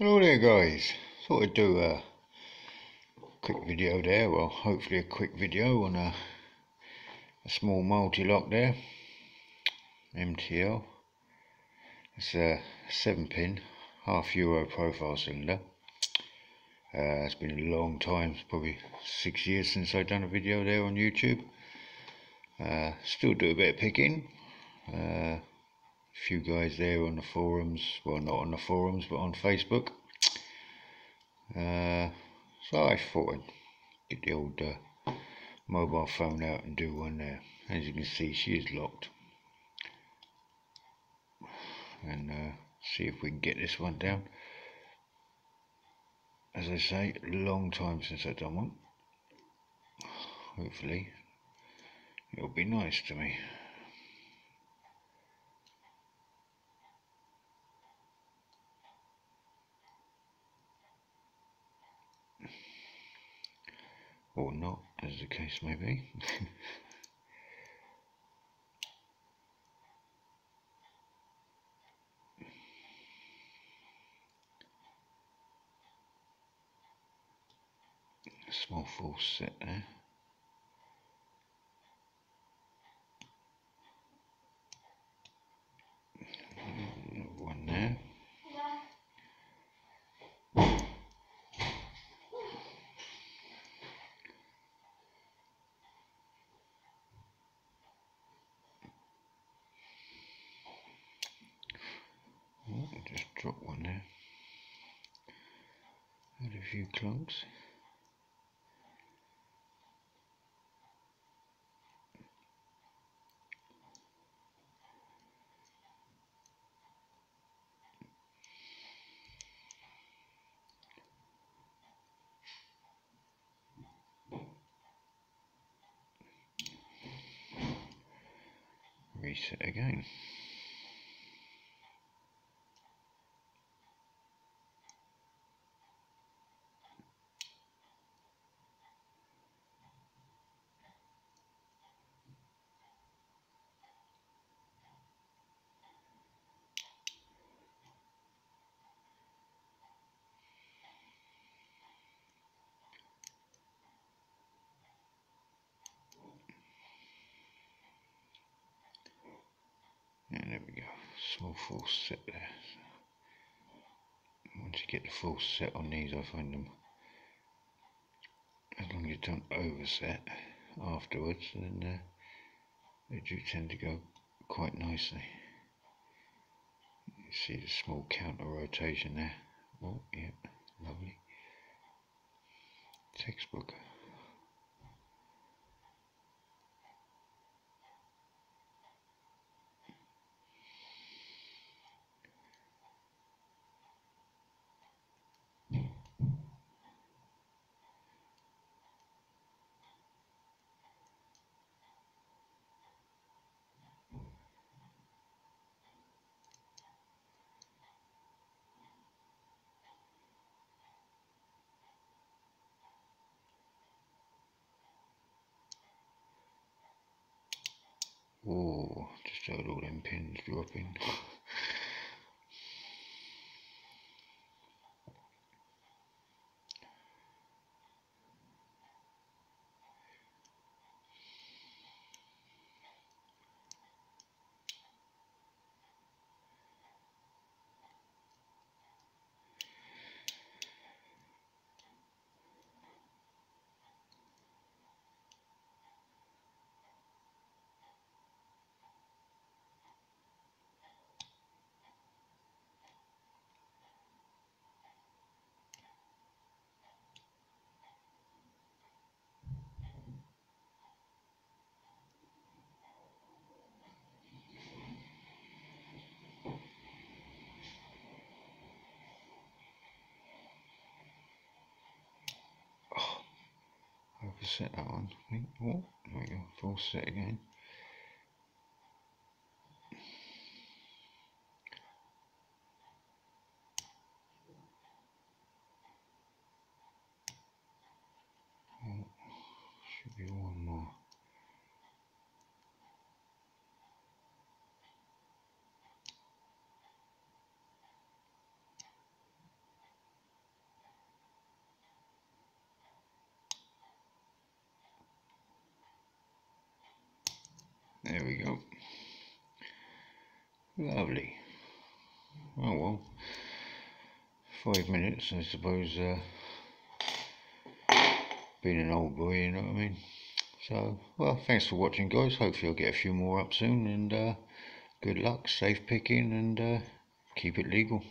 Hello there guys, thought I'd do a quick video there, well hopefully a quick video on a small multi-lock there, MTL. It's a 7-pin, half-euro profile cylinder. It's been a long time, it's probably 6 years since I've done a video there on YouTube. Still do a bit of picking. A few guys there on the forums, well not on the forums but on Facebook. So I thought I'd get the old mobile phone out and do one there. As you can see, she is locked. And see if we can get this one down. As I say, a long time since I've done one. Hopefully it'll be nice to me. Or not, as the case may be. A small full set there. One there. Oh, I just dropped one there. Had a few clunks. Reset again. And there we go, small full set there. Once you get the full set on these, I find them, as long as you don't overset afterwards, then they do tend to go quite nicely. You see the small counter rotation there. Oh yeah, lovely. Textbook. Oh, just heard all them pins dropping. Overset that one, I think. Oh, there we go, full set again. Oh, should be one more. There we go. Lovely. Oh well. 5 minutes, I suppose. Being an old boy, you know what I mean. So, well, thanks for watching, guys. Hopefully I'll get a few more up soon, and good luck, safe picking, and keep it legal.